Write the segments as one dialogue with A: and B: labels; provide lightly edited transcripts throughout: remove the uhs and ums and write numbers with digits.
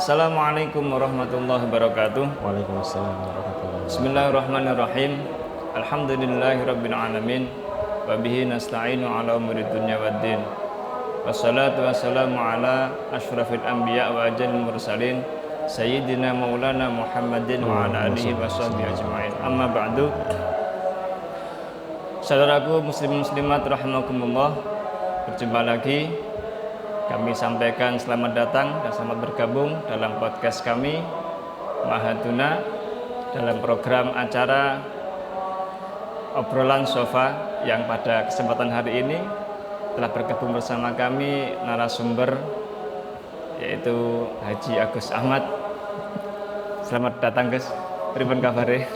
A: Assalamualaikum warahmatullahi wabarakatuh.
B: Waalaikumsalam warahmatullahi wabarakatuh.
A: Bismillahirrahmanirrahim. Alhamdulillahirabbil alamin. Wa bihi nasta'inu ala umuri dunya waddin. Wassalatu wassalamu ala asyrafil anbiya wa ajallil mursalin sayyidina maulana Muhammadin wa ala alihi washabbihi ajma'in. Amma ba'du. Saudaraku muslim muslimat rahimakumullah, berjumpa lagi. Kami sampaikan selamat datang dan selamat bergabung dalam podcast kami Mahaduna dalam program acara Obrolan Sofa yang pada kesempatan hari ini telah bergabung bersama kami narasumber yaitu Haji Agus Ahmad. Selamat datang Gus. Pripun kabare?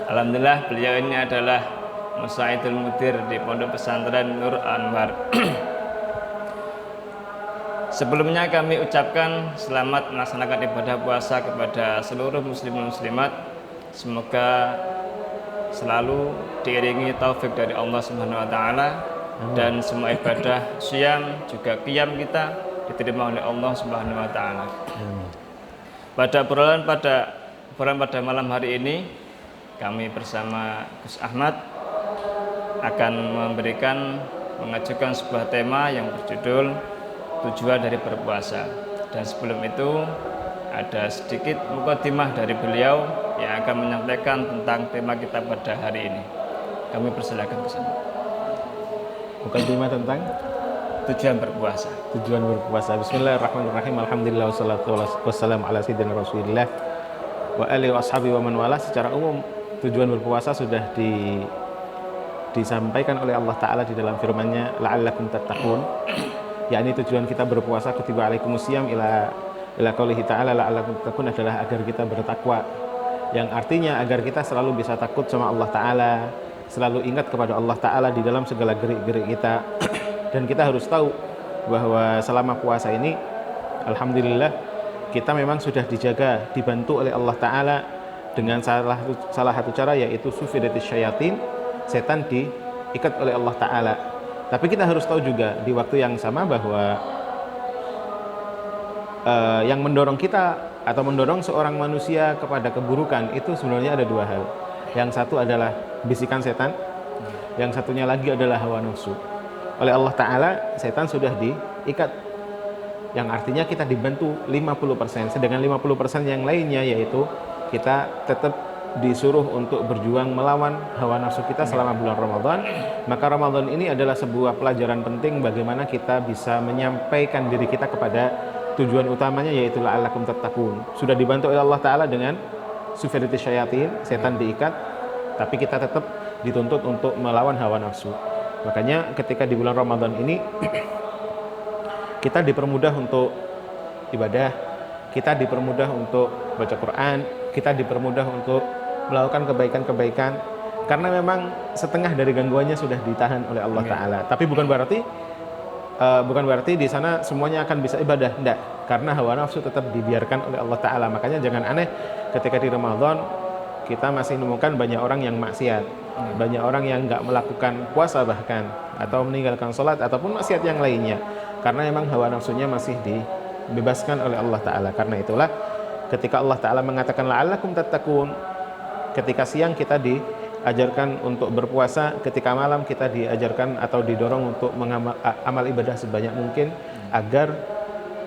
A: Alhamdulillah, beliau ini adalah Musaidul Mudir di Pondok Pesantren Nur Anwar. Sebelumnya kami ucapkan selamat melaksanakan ibadah puasa kepada seluruh muslim muslimat. Semoga selalu diiringi taufik dari Allah Subhanahu wa taala dan semua ibadah syam juga qiyam kita diterima oleh Allah Subhanahu wa taala. Pada obrolan pada malam hari ini kami bersama Gus Ahmad akan mengajukan sebuah tema yang berjudul tujuan dari berpuasa. Dan sebelum itu ada sedikit mukadimah dari beliau yang akan menyampaikan tentang tema kita pada hari ini. Kami persilakan ke sana.
B: Mukadimah tentang
A: tujuan berpuasa.
B: Tujuan berpuasa. Bismillahirrahmanirrahim. Alhamdulillah wassalatu wassalamu ala sayyidina Rasulillah wa alihi washabihi wa man wala. Secara umum tujuan berpuasa sudah disampaikan oleh Allah Ta'ala di dalam firman-Nya la'allakum tattaqun, yakni tujuan kita berpuasa kutiba alaikumusiyam ila qaulihi ta'ala la'allakum tattaqun adalah agar kita bertakwa, yang artinya agar kita selalu bisa takut sama Allah Ta'ala, selalu ingat kepada Allah Ta'ala di dalam segala gerik-gerik kita. Dan kita harus tahu bahwa selama puasa ini alhamdulillah kita memang sudah dijaga, dibantu oleh Allah Ta'ala dengan salah satu cara, yaitu sufidatis syayatin, setan diikat oleh Allah Ta'ala. Tapi kita harus tahu juga di waktu yang sama bahwa yang mendorong kita atau mendorong seorang manusia kepada keburukan itu sebenarnya ada dua hal. Yang satu adalah bisikan setan, yang satunya lagi adalah hawa nafsu. Oleh Allah Ta'ala setan sudah diikat, yang artinya kita dibantu 50%, sedangkan 50% yang lainnya yaitu kita tetap disuruh untuk berjuang melawan hawa nafsu kita selama bulan Ramadan. Maka Ramadan ini adalah sebuah pelajaran penting bagaimana kita bisa menyampaikan diri kita kepada tujuan utamanya, yaitu la'allakum tattaqun. Sudah dibantu oleh Allah Ta'ala dengan sufiyadatis syayatin, setan diikat, tapi kita tetap dituntut untuk melawan hawa nafsu. Makanya ketika di bulan Ramadan ini kita dipermudah untuk ibadah, kita dipermudah untuk baca Quran, kita dipermudah untuk melakukan kebaikan-kebaikan, karena memang setengah dari gangguannya sudah ditahan oleh Allah Ta'ala. Tapi bukan berarti di sana semuanya akan bisa ibadah, tidak, karena hawa nafsu tetap dibiarkan oleh Allah Ta'ala. Makanya jangan aneh ketika di Ramadan kita masih menemukan banyak orang yang maksiat, banyak orang yang nggak melakukan puasa bahkan, atau meninggalkan sholat ataupun maksiat yang lainnya, karena memang hawa nafsunya masih dibebaskan oleh Allah Ta'ala. Karena itulah ketika Allah Ta'ala mengatakan la'allakum tattaqun, ketika siang kita diajarkan untuk berpuasa, ketika malam kita diajarkan atau didorong untuk amal ibadah sebanyak mungkin agar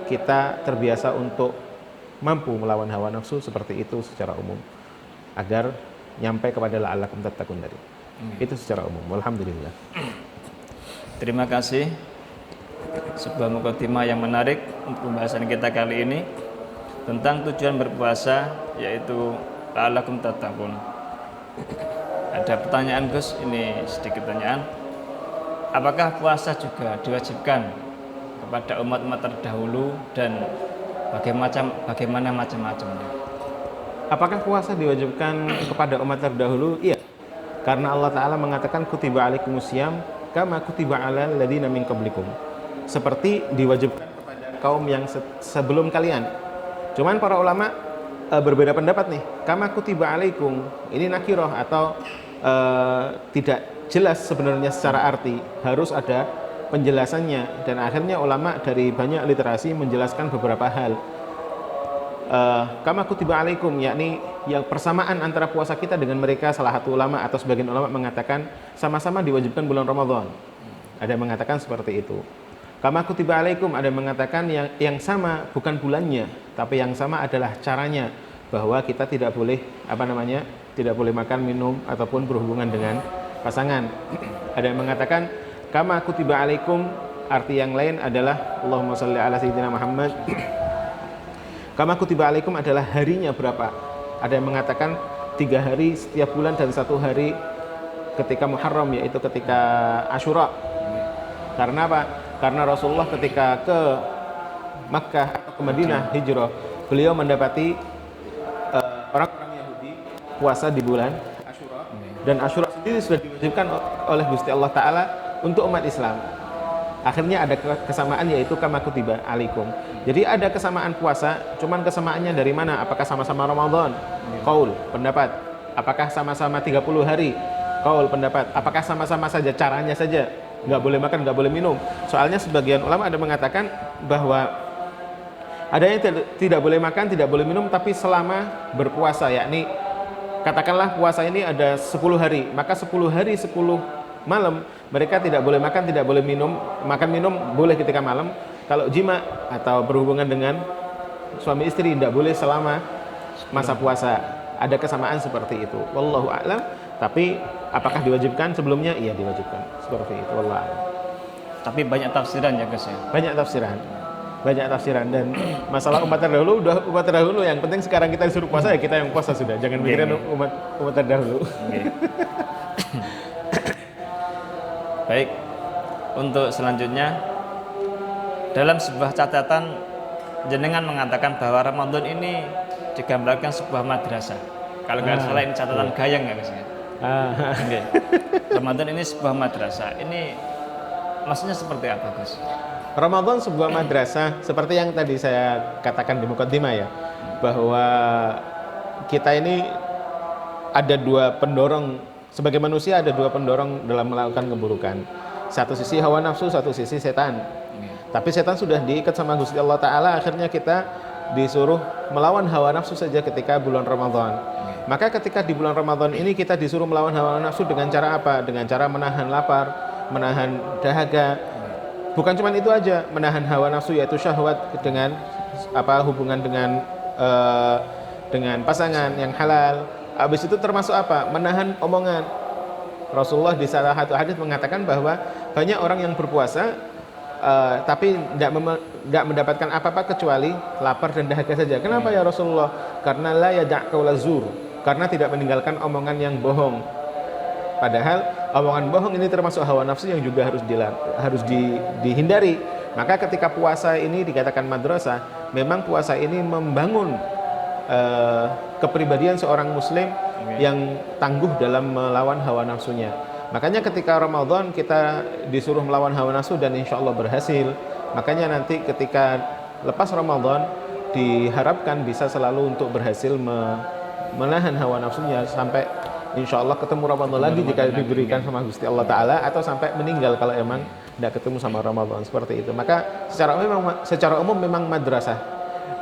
B: kita terbiasa untuk mampu melawan hawa nafsu seperti itu secara umum, agar nyampe kepada la'allakum tattaqun tadi. Itu secara umum. Alhamdulillah.
A: Terima kasih. Sebuah mukadimah yang menarik untuk pembahasan kita kali ini tentang tujuan berpuasa, yaitu la'allakum tattaqun. Ada pertanyaan Gus, ini sedikit pertanyaan. Apakah puasa juga diwajibkan kepada umat-umat terdahulu dan bagaimana macam-macamnya?
B: Apakah puasa diwajibkan kepada umat terdahulu? Iya. Karena Allah Ta'ala mengatakan kutiba alaikumusiyam kama kutiba alal ladzina min qablikum. Seperti diwajibkan kepada kaum yang sebelum kalian. Cuman para ulama berbeda pendapat nih. Kama kutiba alaikum, ini nakirah atau tidak jelas sebenarnya secara arti. Harus ada penjelasannya, dan akhirnya ulama dari banyak literasi menjelaskan beberapa hal. Kama kutiba alaikum, yakni yang persamaan antara puasa kita dengan mereka. Salah satu ulama atau sebagian ulama mengatakan sama-sama diwajibkan bulan Ramadan. Ada yang mengatakan seperti itu. Kama kutiba alaikum, ada yang mengatakan yang sama bukan bulannya, tapi yang sama adalah caranya, bahwa kita tidak boleh tidak boleh makan, minum ataupun berhubungan dengan pasangan. Ada yang mengatakan kama kutiba alaikum, arti yang lain adalah Allahumma shalli ala sayyidina Muhammad. Kama kutiba alaikum adalah harinya berapa. Ada yang mengatakan 3 hari setiap bulan dan 1 hari ketika Muharram, yaitu ketika Asyura. Karena apa? Karena Rasulullah ketika ke Makkah atau ke Madinah hijrah, beliau mendapati orang-orang Yahudi puasa di bulan Asyura, dan Asyura sendiri sudah diwajibkan oleh Gusti Allah Ta'ala untuk umat Islam. Akhirnya ada kesamaan, yaitu kama kutiba alaikum. Jadi ada kesamaan puasa, cuman kesamaannya dari mana? Apakah sama-sama Ramadan? Qaul, pendapat. Apakah sama-sama 30 hari? Qaul, pendapat. Apakah sama-sama saja caranya saja? Nggak boleh makan, nggak boleh minum. Soalnya sebagian ulama ada mengatakan bahwa ada yang tidak boleh makan, tidak boleh minum, tapi selama berpuasa, yakni katakanlah puasa ini ada 10 hari, maka 10 hari 10 malam mereka tidak boleh makan, tidak boleh minum. Makan minum boleh ketika malam. Kalau jima atau berhubungan dengan suami istri tidak boleh selama masa puasa. Ada kesamaan seperti itu. Wallahu a'lam. Tapi apakah diwajibkan sebelumnya? Iya, diwajibkan. Seperti itu. Wallahu a'lam.
A: Tapi banyak tafsiran ya guys ya.
B: Banyak tafsiran. Banyak tafsiran, dan masalah umat terdahulu udah umat terdahulu. Yang penting sekarang kita disuruh puasa, ya kita yang puasa sudah. Jangan mikirin umat terdahulu.
A: Baik, untuk selanjutnya, dalam sebuah catatan jenengan mengatakan bahwa Ramadan ini digambarkan sebuah madrasah. Kalau nggak salah ini catatan Gayeng ya guys ya. Okay. Ramadan ini sebuah madrasah. Ini maksudnya seperti apa Gus?
B: Ramadan sebuah madrasah seperti yang tadi saya katakan di mukaddimah ya, bahwa kita ini ada 2 pendorong. Sebagai manusia ada 2 pendorong dalam melakukan keburukan. Satu sisi hawa nafsu, satu sisi setan. Tapi setan sudah diikat sama Gusti Allah Ta'ala, akhirnya kita disuruh melawan hawa nafsu saja ketika bulan Ramadan. Maka ketika di bulan Ramadan ini kita disuruh melawan hawa nafsu dengan cara apa? Dengan cara menahan lapar, menahan dahaga. Bukan cuma itu aja, menahan hawa nafsu yaitu syahwat dengan hubungan dengan pasangan yang halal. Habis itu termasuk apa? Menahan omongan. Rasulullah di salah satu hadis mengatakan bahwa banyak orang yang berpuasa tapi tidak mendapatkan apa-apa kecuali lapar dan dahaga saja. Kenapa ya Rasulullah? Karena la yada' qaula zur, karena tidak meninggalkan omongan yang bohong. Padahal omongan bohong ini termasuk hawa nafsu yang juga harus dihindari. Maka ketika puasa ini dikatakan madrasah, memang puasa ini membangun kepribadian seorang muslim yang tangguh dalam melawan hawa nafsunya. Makanya ketika Ramadan kita disuruh melawan hawa nafsu dan insya Allah berhasil. Makanya nanti ketika lepas Ramadan diharapkan bisa selalu untuk berhasil menahan hawa nafsunya sampai insya Allah ketemu Ramadan lagi jika diberikan sama Gusti Allah Ta'ala, atau sampai meninggal kalau emang tidak ketemu sama Ramadan, seperti itu. Maka secara umum memang madrasah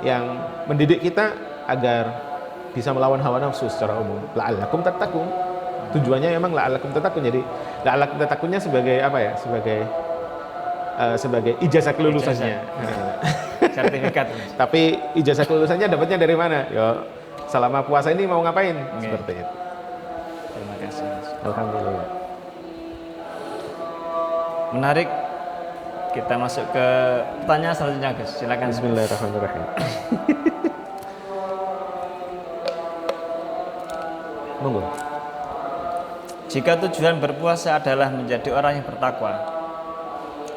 B: yang mendidik kita agar bisa melawan hawa nafsu secara umum. La'allakum tattaqun. Tujuannya memang la'allakum tattaqun. Jadi la'allakum tattaqunnya sebagai apa ya? Sebagai ijazah kelulusannya.
A: Sertifikat.
B: Tapi ijazah kelulusannya dapatnya dari mana? Ya, selama puasa ini mau ngapain? Seperti itu.
A: Terima kasih.
B: Alhamdulillah.
A: Menarik. Kita masuk ke pertanyaan selanjutnya, Gus. Silakan.
B: Bismillahirrahmanirrahim. Monggo.
A: Jika tujuan berpuasa adalah menjadi orang yang bertakwa,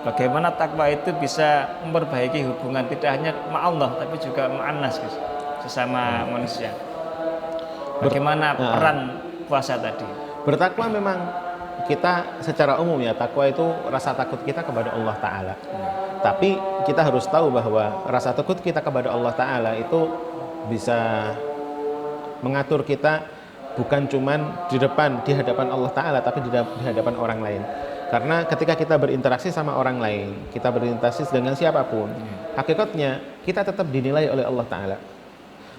A: bagaimana takwa itu bisa memperbaiki hubungan tidak hanya sama Allah tapi juga ma'annas, sesama manusia? Bagaimana peran puasa tadi?
B: Bertakwa memang kita secara umum ya, takwa itu rasa takut kita kepada Allah Ta'ala. Tapi kita harus tahu bahwa rasa takut kita kepada Allah Ta'ala itu bisa mengatur kita bukan cuman di hadapan Allah Ta'ala, tapi di hadapan orang lain. Karena ketika kita berinteraksi sama orang lain, kita berinteraksi dengan siapapun, hakikatnya kita tetap dinilai oleh Allah Ta'ala.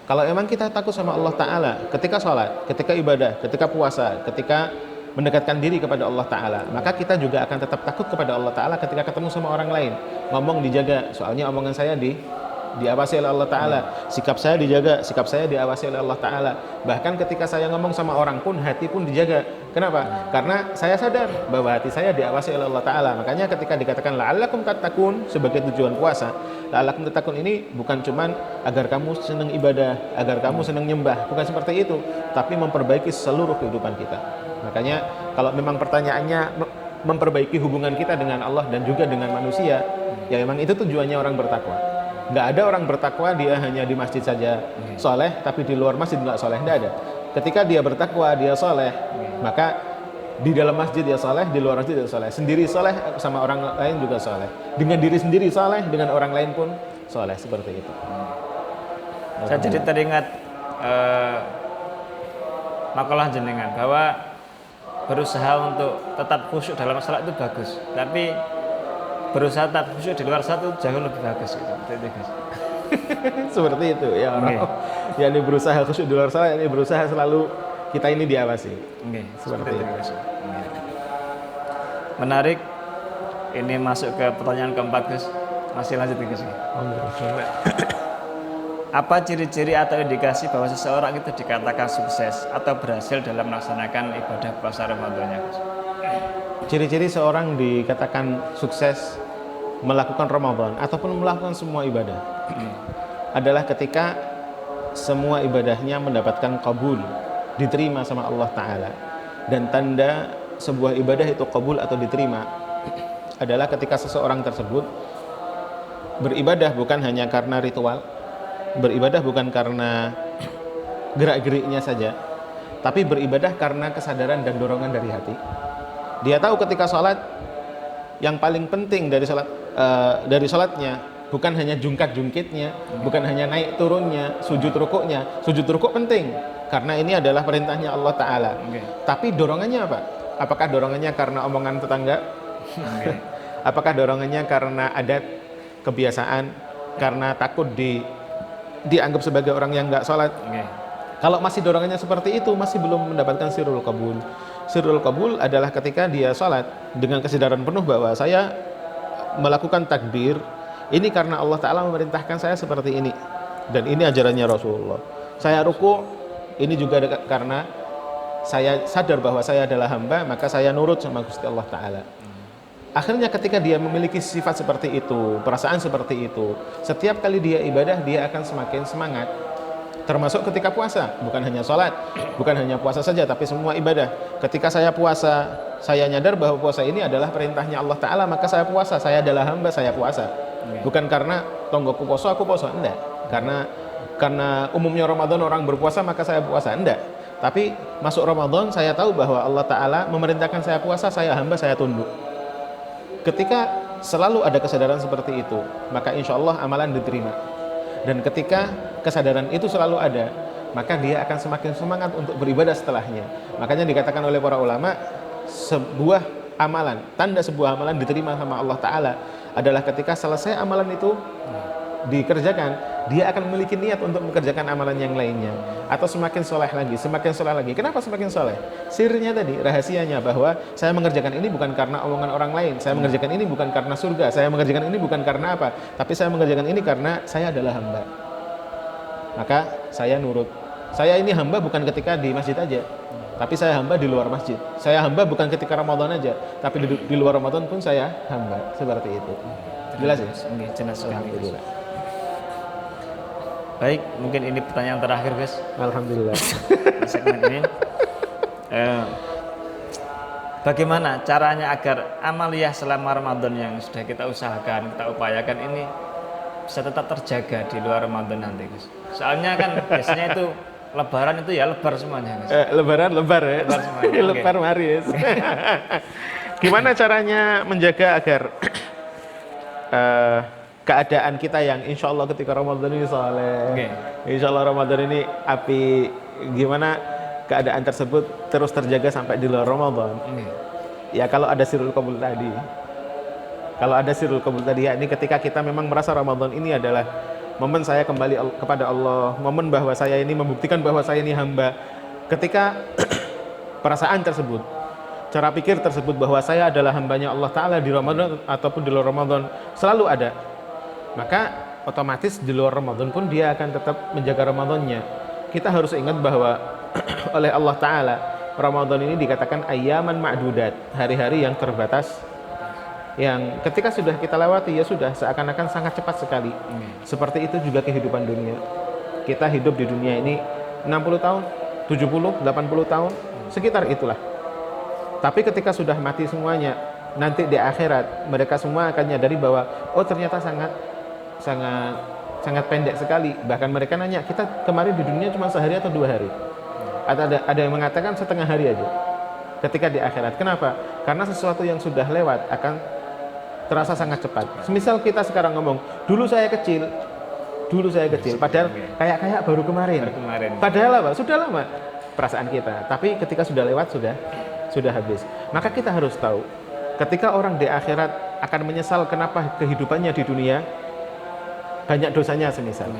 B: Kalau emang kita takut sama Allah Ta'ala ketika sholat, ketika ibadah, ketika puasa, ketika mendekatkan diri kepada Allah Ta'ala, maka kita juga akan tetap takut kepada Allah Ta'ala ketika ketemu sama orang lain. Ngomong dijaga, soalnya omongan saya diawasi oleh Allah Ta'ala. Sikap saya dijaga, sikap saya diawasi oleh Allah Ta'ala. Bahkan ketika saya ngomong sama orang pun, hati pun dijaga. Kenapa? Karena saya sadar bahwa hati saya diawasi oleh Allah Ta'ala. Makanya ketika dikatakan la'allakum tattaqun sebagai tujuan puasa, la'allakum tattaqun ini bukan cuman agar kamu senang ibadah, agar kamu senang nyembah, bukan seperti itu, tapi memperbaiki seluruh kehidupan kita. Makanya kalau memang pertanyaannya memperbaiki hubungan kita dengan Allah dan juga dengan manusia, ya memang itu tujuannya orang bertakwa. Nggak ada orang bertakwa dia hanya di masjid saja soleh, tapi di luar masjid nggak soleh, nggak ada. Ketika dia bertakwa, dia soleh, maka di dalam masjid dia soleh, di luar masjid dia soleh. Sendiri soleh, sama orang lain juga soleh. Dengan diri sendiri soleh, dengan orang lain pun soleh, seperti itu.
A: Saya jadi teringat makalah jenengan bahwa berusaha untuk tetap khusyuk dalam salat itu bagus, tapi berusaha tetap khusyuk di luar salat itu jauh lebih bagus gitu.
B: Seperti itu ya orang. Ya ini berusaha khusyuk di luar salat, ini berusaha selalu kita ini diawasi. Seperti itu.
A: Menarik. Ini masuk ke pertanyaan keempat, Gus. Masih lanjut Gus. Apa ciri-ciri atau indikasi bahwa seseorang itu dikatakan sukses atau berhasil dalam melaksanakan ibadah puasa Ramadannya, Gus?
B: Ciri-ciri seorang dikatakan sukses melakukan Ramadan ataupun melakukan semua ibadah adalah ketika semua ibadahnya mendapatkan qabul, diterima sama Allah Ta'ala. Dan tanda sebuah ibadah itu qabul atau diterima adalah ketika seseorang tersebut beribadah bukan hanya karena ritual, beribadah bukan karena gerak-geriknya saja, tapi beribadah karena kesadaran dan dorongan dari hati. Dia tahu ketika sholat, yang paling penting dari sholatnya bukan hanya jungkat-jungkitnya, bukan hanya naik turunnya, sujud rukuknya. Sujud rukuk penting karena ini adalah perintahnya Allah Ta'ala. Tapi dorongannya apa? Apakah dorongannya karena omongan tetangga? Apakah dorongannya karena adat, kebiasaan, karena takut dianggap sebagai orang yang nggak sholat? Kalau masih dorongannya seperti itu, masih belum mendapatkan sirrul qabul. Sirrul qabul adalah ketika dia sholat dengan kesadaran penuh bahwa saya melakukan takbir ini karena Allah Ta'ala memerintahkan saya seperti ini, dan ini ajarannya Rasulullah. Saya ruku ini juga karena saya sadar bahwa saya adalah hamba, maka saya nurut sama Gusti Allah Ta'ala. Akhirnya ketika dia memiliki sifat seperti itu, perasaan seperti itu, setiap kali dia ibadah dia akan semakin semangat. Termasuk ketika puasa, bukan hanya sholat, bukan hanya puasa saja, tapi semua ibadah. Ketika saya puasa, saya nyadar bahwa puasa ini adalah perintahnya Allah Ta'ala, maka saya puasa, saya adalah hamba, saya puasa. Bukan karena tonggoku poso, aku poso, enggak. Karena umumnya Ramadan orang berpuasa, maka saya puasa, enggak. Tapi masuk Ramadan, saya tahu bahwa Allah Ta'ala memerintahkan saya puasa, saya hamba, saya tunduk. Ketika selalu ada kesadaran seperti itu, maka insya Allah amalan diterima. Dan ketika kesadaran itu selalu ada, maka dia akan semakin semangat untuk beribadah setelahnya. Makanya dikatakan oleh para ulama, sebuah amalan, tanda sebuah amalan diterima sama Allah Ta'ala adalah ketika selesai amalan itu dikerjakan, dia akan memiliki niat untuk mengerjakan amalan yang lainnya, atau semakin soleh lagi, semakin soleh lagi. Kenapa semakin soleh? Sirnya tadi, rahasianya bahwa saya mengerjakan ini bukan karena omongan orang lain, saya mengerjakan ini bukan karena surga, saya mengerjakan ini bukan karena apa, tapi saya mengerjakan ini karena saya adalah hamba. Maka saya nurut. Saya ini hamba bukan ketika di masjid aja, tapi saya hamba di luar masjid. Saya hamba bukan ketika Ramadan aja, tapi di luar Ramadan pun saya hamba. Seperti itu. Jelas ya?
A: Jelas sekali. Baik, mungkin ini pertanyaan terakhir, guys.
B: Alhamdulillah.
A: Segmen ini. Bagaimana caranya agar amaliyah selama Ramadan yang sudah kita usahakan, kita upayakan ini bisa tetap terjaga di luar Ramadan nanti, guys? Soalnya kan biasanya itu Lebaran itu ya lebar semuanya, guys.
B: Lebar ya.
A: Lebar semuanya.
B: Lebar maris. Gimana caranya menjaga agar keadaan kita yang insya Allah ketika Ramadan ini soleh, insya Allah Ramadan ini api, gimana keadaan tersebut terus terjaga sampai di luar Ramadan? Ya kalau ada sirul qabul tadi. Kalau ada sirul qabul tadi, ya ini ketika kita memang merasa Ramadan ini adalah momen saya kembali kepada Allah, momen bahwa saya ini membuktikan bahwa saya ini hamba. Ketika perasaan tersebut, cara pikir tersebut bahwa saya adalah hambanya Allah Ta'ala di Ramadan ataupun di luar Ramadan selalu ada, maka otomatis di luar Ramadan pun dia akan tetap menjaga Ramadannya. Kita harus ingat bahwa oleh Allah Ta'ala Ramadan ini dikatakan ayyaman ma'dudat, hari-hari yang terbatas, yang ketika sudah kita lewati ya sudah seakan-akan sangat cepat sekali. Seperti itu juga kehidupan dunia. Kita hidup di dunia ini 60 tahun, 70, 80 tahun, sekitar itulah. Tapi ketika sudah mati semuanya, nanti di akhirat mereka semua akan menyadari bahwa oh ternyata sangat pendek sekali. Bahkan mereka nanya, kita kemarin di dunia cuma sehari atau 2 hari? Ada yang mengatakan setengah hari aja ketika di akhirat. Kenapa? Karena sesuatu yang sudah lewat akan terasa sangat cepat. Semisal kita sekarang ngomong, dulu saya kecil, padahal kayak baru kemarin. Padahal apa? Sudah lama perasaan kita. Tapi ketika sudah lewat sudah habis. Maka kita harus tahu, ketika orang di akhirat akan menyesal kenapa kehidupannya di dunia banyak dosanya semisal.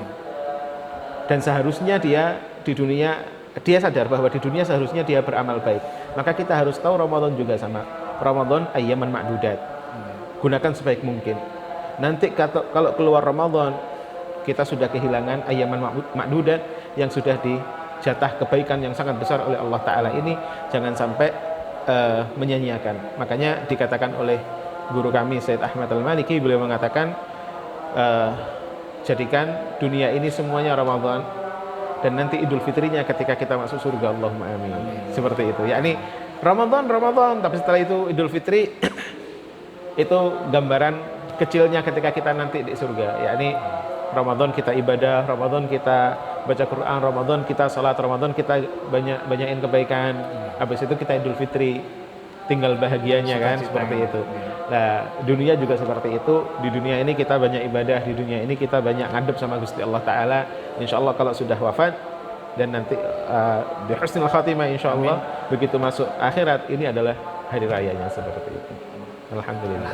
B: Dan seharusnya dia di dunia, dia sadar bahwa di dunia seharusnya dia beramal baik. Maka kita harus tahu Ramadan juga sama. Ramadan ayyaman ma'dudat. Gunakan sebaik mungkin. Nanti kalau keluar Ramadan kita sudah kehilangan ayyaman ma'dudat yang sudah dijatah kebaikan yang sangat besar oleh Allah Ta'ala ini, jangan sampai menyanyiakan. Makanya dikatakan oleh guru kami Sayyid Ahmad Al-Maliki, beliau mengatakan jadikan dunia ini semuanya Ramadan, dan nanti Idul Fitrinya ketika kita masuk surga. Allahumma amin. Seperti itu. Yakni Ramadan, tapi setelah itu Idul Fitri itu gambaran kecilnya ketika kita nanti di surga. Yakni Ramadan kita ibadah, Ramadan kita baca Quran, Ramadan kita salat, Ramadan kita banyakin kebaikan. Habis itu kita Idul Fitri, tinggal bahagianya kan, seperti itu. Nah, dunia juga seperti itu. Di dunia ini kita banyak ibadah, di dunia ini kita banyak ngadep sama Gusti Allah Ta'ala. Insya Allah kalau sudah wafat dan nanti di husnul khatimah insya Allah, begitu masuk akhirat, ini adalah hari rayanya seperti itu. Alhamdulillah.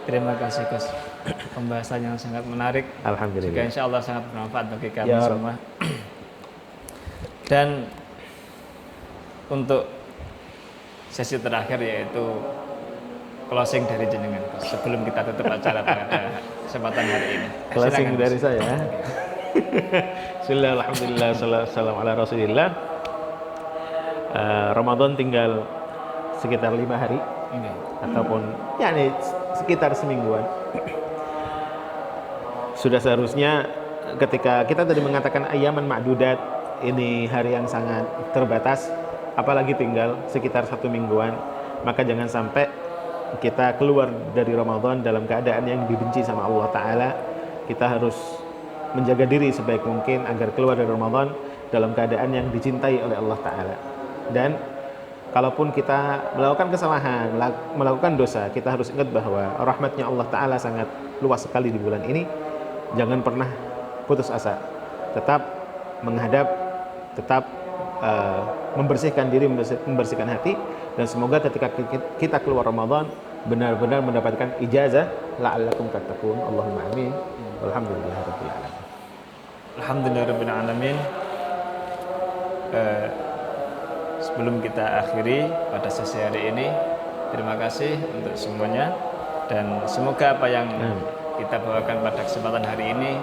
A: Terima kasih Gus, pembahasan yang sangat menarik.
B: Alhamdulillah.
A: Juga insya Allah sangat bermanfaat bagi kami semua. Dan untuk sesi terakhir yaitu closing dari jenengan sebelum kita tutup acara pada kesempatan hari ini.
B: Closing dari saya. Bismillah, alhamdulillah, salam ala rasulillah. Ramadan tinggal sekitar 5 hari ataupun yakni sekitar semingguan. Sudah seharusnya ketika kita tadi mengatakan ayyaman ma'dudat, ini hari yang sangat terbatas, apalagi tinggal sekitar 1 mingguan, maka jangan sampai kita keluar dari Ramadan dalam keadaan yang dibenci sama Allah Ta'ala. Kita harus menjaga diri sebaik mungkin agar keluar dari Ramadan dalam keadaan yang dicintai oleh Allah Ta'ala. Dan kalaupun kita melakukan kesalahan, melakukan dosa, kita harus ingat bahwa rahmatnya Allah Ta'ala sangat luas sekali di bulan ini. Jangan pernah putus asa, tetap menghadap, tetap membersihkan diri, membersihkan hati. Dan semoga ketika kita keluar Ramadan benar-benar mendapatkan ijazah la'allakum tattaqun. Allahumma amin. Walhamdulillahirabbil alamin.
A: Alhamdulillahirabbil alamin. Sebelum kita akhiri pada sesi hari ini, terima kasih untuk semuanya, dan semoga apa yang kita bawakan pada kesempatan hari ini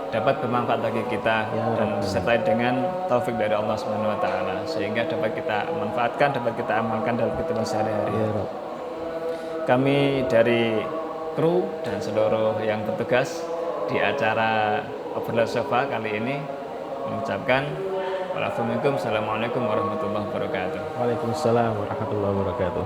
A: dapat bermanfaat bagi kita dan disertai dengan taufik dari Allah Subhanahu wa taala, sehingga dapat kita manfaatkan, dapat kita amalkan dalam kehidupan sehari-hari. Kami dari kru dan seluruh yang bertugas di acara Obrolan Sofa kali ini mengucapkan Assalamualaikum warahmatullahi wabarakatuh.
B: Waalaikumsalam warahmatullahi wabarakatuh.